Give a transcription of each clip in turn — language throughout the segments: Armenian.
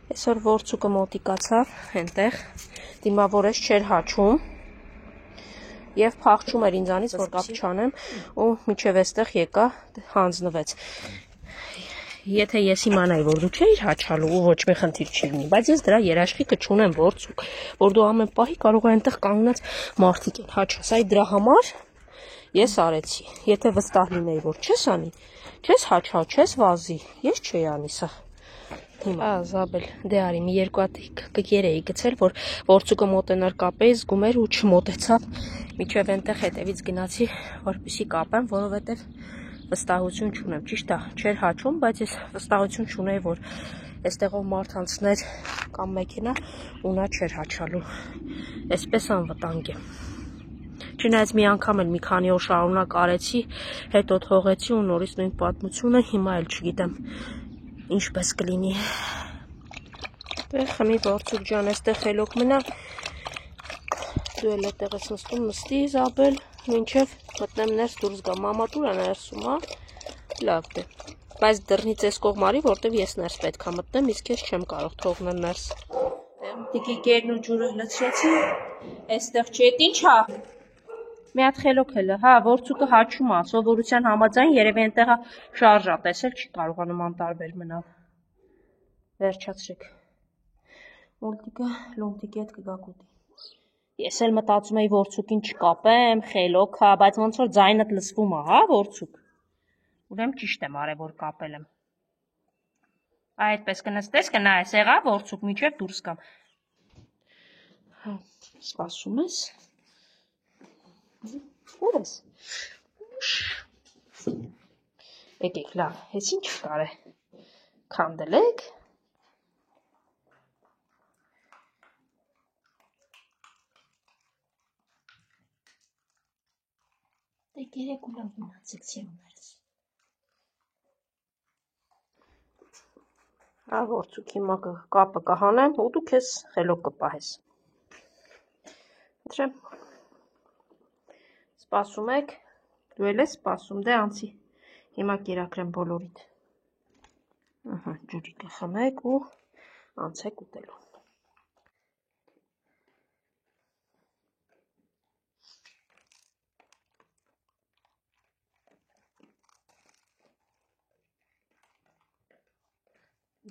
Այսօր որցուկը մոտիկացավ, հենտեղ, դիմավորես չեր հաչում և փախչում էր ինձանից, որ կապ չանեմ ու միջև էստեղ եկա, հանձնվեց։ Եթե ես իմանայի, որ դու չէիր հաչալու ու ոչ մի խնդիր չի լինի, բայց ես դրա երաշխիքը չունեմ որցուկ, որ դու ամեն պահի կարող է այնտեղ կանգնած մարդիկ են հաչաս, այ դրա համար ես արեցի։ Եթե վստահ լինեի, որ չես անի, չես հաչալ, չես վազի, ես չէի անի սա։ Հիմա Զաբել, դե արի մի երկու հատ կերեի գցել, որ որցուկը մոտենար կապեի, զգում էր ու չմոտեցավ, միջև այնտեղ հետևից գնացի, որպեսզի կապեմ, որովհետև վստահություն չունեմ, ճիշտ է, չէր հաչում, բայց ես վստահություն չունեի, որ այստեղով մարդ անցներ կամ մեքենա ու նա չէր հաչալու, այսպես անվտանգ է։ Չնայած մի անգամ էլ մի քանի օր շարունակ արեցի, հետո թողեցի ու նորից նույն պատմությունը, հիմա էլ չգիտեմ ինչպես կլինի։ Դե խմի որցուկ ջան, այստեղ խելոք մնա, դու էլ այդտեղ ես նստում, նստի Զաբել, մինչև մտնեմ ներս դուրս գամ, մամատուր է ներսում, հա, լավ դե, բայց դռնից այս կողմ արի, որտև ես ներս պետք է մտնեմ, իսկ ես չեմ կարող թողնել ներս։ Տիկի կերն ու ջուրը լցրեցի, այստեղ չի, էդ ինչ հա։ Մի հատ խելոք էլ է, հա, որցուկը հաչում է, սովորության համաձայն երևի այնտեղ շարժ է, տեսեք, չի կարող նման տարբեր մնալ։ Վերջացրեք։ Մոլտիկը լոմտիկի հետ կգա կուտի։ Ես էլ մտածում էի որցուկին չկապեմ, խելոք հա, բայց ոնց որ ձայնդ լսվում է, հա, որցուկ։ Ուրեմն ճիշտ եմ արել, որ կապել եմ։ Այդպես կնստես, կնայես, եղա որցուկ, մինչև դուրս գամ։ Հա, սպասում ես։ Ուր ես։ Եկեք, լավ, ես ինչ կար է, քանդել եք։ Դե գերեք ու լավ մնացեք սիրուներս։ Հա, որցուկ հիմա կապը կհանեմ, ու դու քեզ խելոք կպահես։ Ընտրեմ։ Սպասում եք, դու էլ ես սպասում, դե անցի, հիմա կերակրեմ բոլորիդ։ Ջուրի կխմեք ու անցեք ուտելու։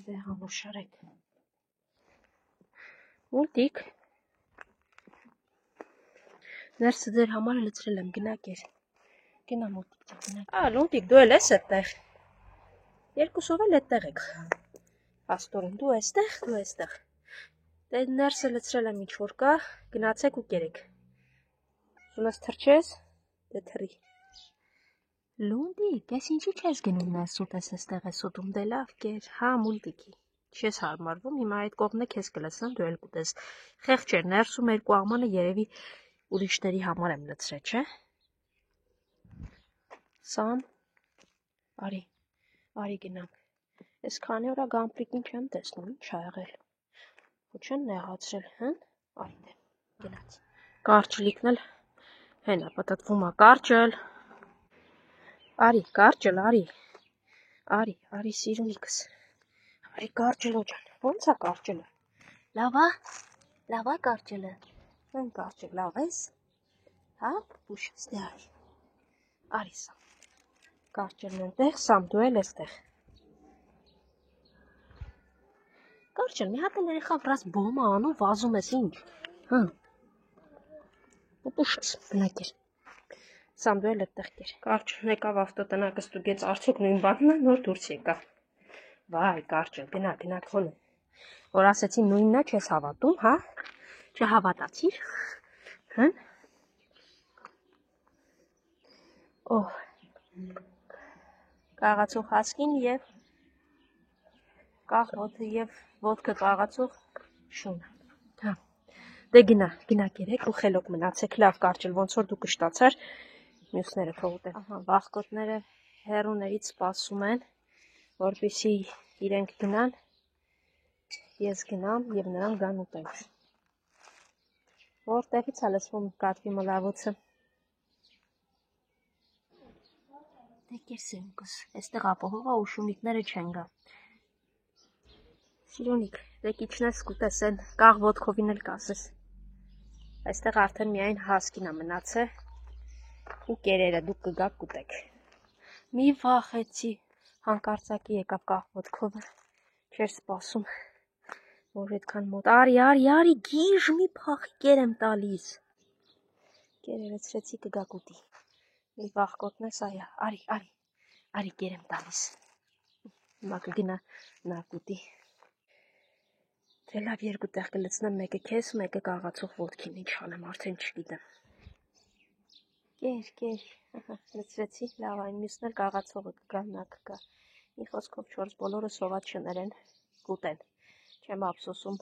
Դե հանուշարեք։ Մուլտիկ։ Ներսը ձեր համար լցրել եմ, գնաք էր։ Գնա մուլտիկ, գնաք։ Ա, լուտիկ, դու էլ ես այդտեղ։ Երկուսով էլ այդտեղ եք։ Աստորեն, դու այստեղ։ Դե ներսը լցրել եմ ինչ-որ կա, գնացեք ու կերեք։ Սունես թրջես, դե թրի։ Լունդիկ, ես ինչի չես գնում ներս ուտես այստեղ ես ուտում, դե լավ կեր, հա մուլտիկի։ Չես հարմարվում, հիմա այդ կողմն է քեզ կլսեմ, դու էլ կուտես։ Խեղճ էր, ներսում երկու աղմանը երևի ուրիշների համար եմ լցրել, չէ։ Սամ, արի գնանք։ Ես քանի օրա գամպրիկին չեմ տեսնում, ինչ ա եղել։ Ու չեն նեղացրել, հն, արի դե, գնաց։ Կարճլիկն էլ հենա պատտվում է, կարճլ։ Արի, կարճլ, արի սիրունիկս։ Արի կարճլո ջան, ոնց է կարճլը։ Լավ է կարճլը։ Ön կարճլ, լավ ես։ Հա, ուշս դե արի սամ։ Կարճլն ընտեղ, սամ դու էլ էստեղ։ Կարճլ, մի հատ էլ երեխա վրաս բոմ է անում, վազում ես ինչ։ Հա։ Ուշս, բնակեր։ Սամ դու էլ այդտեղ կեր։ Կարճլն եկավ ավտոտնակը ստուգեց, արդյոք նույն բանն է, նոր դուրս եկավ։ Վայ, կարճլ, գնա քոնը։ Որ ասեցի նույնն է, չես հավատում, հա։ Չհավատացիր։ Հն։ Օհ։ Կաղացող հասկին և կաղոթը և ոտքը կաղացող շունը։ Հա։ Դե գնա կերեք ու խելոք մնացեք, լավ կարճլ, ոնց որ դու կշտացար, մյուսները թող ուտեն։ Ահա, վախկոտները հեռուներից սպասում են, որպեսզի իրենք գնան, ես գնամ և նրանք գան ուտեն։ Որտեղից է լսվում կատվի մլավոցը։ Դե կեր սերունքս, այստեղ ապահով է ու շունիկները չեն գա։ Սիրունիկ, դե կիչնես կուտես են կաղ ոտքովին էլ կասես։ Այստեղ արդեն միայն հասկին է մնացե ու կերերը դուք կգաք կուտեք։ Մի վախեցի, հանկարծակի եկավ կաղ ոտքովը, չեր սպասում, որ այդքան մոտ, արի, գիժ մի փախի կեր եմ տալիս։ Կերերեցրեցի կգաք ուտի, մի վախկոտնես այա, արի կեր եմ տալիս, հիմա կգնա նա կուտի։ Թե լավ երկու տեղ կլցնեմ, մեկը քեզ, մեկը կաղացող ոտքին, ինչ անեմ, արդեն չգիտեմ։ Կեր, լցրեցի, լավ այն մյուսն էլ կաղացողը կգա, նա կգա։ Մի խոսքով 4 բոլորը սոված շներ են, կուտեն։ Չեմ ափսոսում,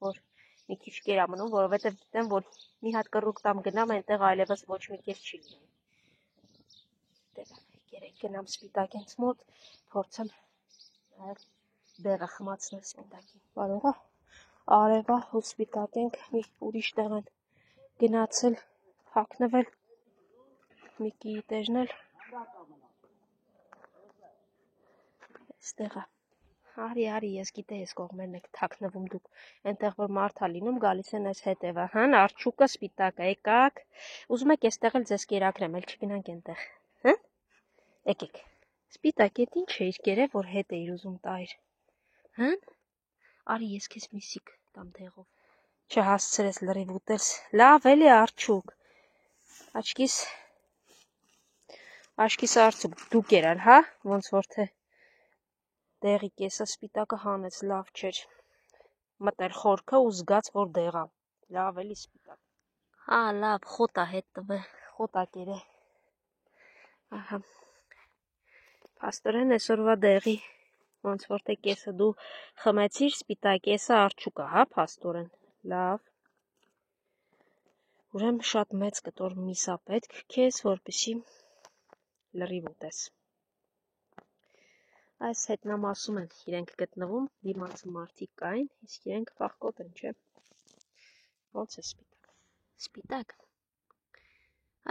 որ մի քիչ կեր ա մնում, որովհետև գիտեմ, որ մի հատ կռուկ տամ գնամ, այնտեղ այլևս ոչ մի կեր չի լինի։ Դե լավ, երեք գնամ սպիտակենց մոտ, փորձեմ դեղը խմացնել սպիտակին։ Կարող է արևա ու սպիտակենք մի ուրիշ տեղ են գնացել, հագնվել, մի կիիտերն էլ այստեղ է։ Արի, ես գիտե ես կողմերն եք թաքնվում դուք, այնտեղ որ մարդ ա լինում, գալիս են այս հետևը, հան, արջուկը, սպիտակը, եկաք, ուզում եք այստեղ էլ ձեզ կերակրեմ, էլ չգնանք այնտեղ, հն, եկեք, սպիտակ էդ ինչ էիր կերև, որ հետ էիր ուզում տայր, հն, արի ես քեզ միսիկ տամ դեղով, չհասցրես լրիվ ուտես, լավ էլի արջուկ, աչքիս արցուկ դու կերար, հա, ոնց որ թե դեղի կեսը սպիտակը հանեց, լավ չէր, մտեր խորքը ու զգաց, որ դեղա, լավ էլի սպիտակ, հա, լավ, խոտա հետ տվե, խոտա կեր է, ահա, պաստորեն այսօրվա դեղի, ոնց որ թե կեսը դու խմեցիր, սպիտակ կեսը արջուկա, հա, պաստորեն, լավ, ուրեմ շատ մեծ կտոր միսա պետք կեզ, որպեսի լրիվ ուտես, այս հետնամասում են իրենք գտնվում, դիմացը մարդիկ կային, իսկ իրենք վախկոտ են, չէ, ոնց է սպիտակ, սպիտակ,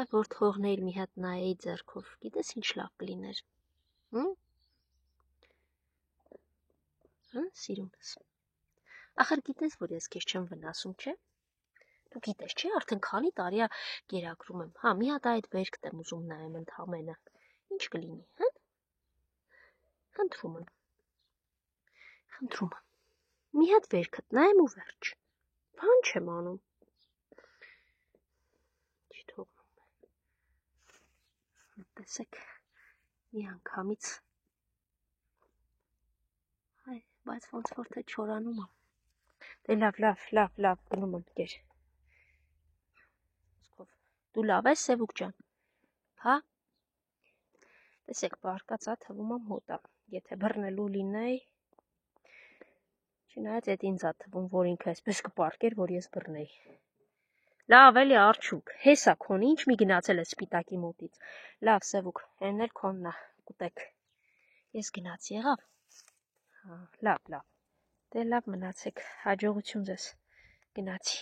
այ որ թողնեիր մի հատ նայեի ձեռքով, գիտես ինչ լավ կլիներ, սիրունս, ախր գիտես, որ ես քեզ չեմ վնասում, չէ, դու գիտես, չէ, արդեն քանի տարի ա կերակրում եմ, հա, մի հատ այդ վերքտ եմ ուզում նայեմ ընդամենը, ինչ կլինի, հա, խնդրում եմ, մի հատ վերքդ նայեմ ու վերջ, բան չեմ անում, չթողնում, տեսեք, մի անգամից, բայց ոնց որ թե չորանում եմ, դե լավ, գնում եմ կեր, դու լավ ես Սևուկ ջան, հա, տեսեք, բարկացա թվում եմ հոտա, եթե բռնելու լինեի, չնայած էդ ինձ ա թվում, որ ինքը այսպես կպարկեր, որ ես բռնեի, լավ էլի արջուկ, հեսա քոնի, ինչ մի գնացել է սպիտակի մոտից, լավ Սևուկ, են էլ քոննա, կուտեք, ես գնացի եղավ, լավ, դե լավ մնացեք, հաջողություն ձեզ, գնացի,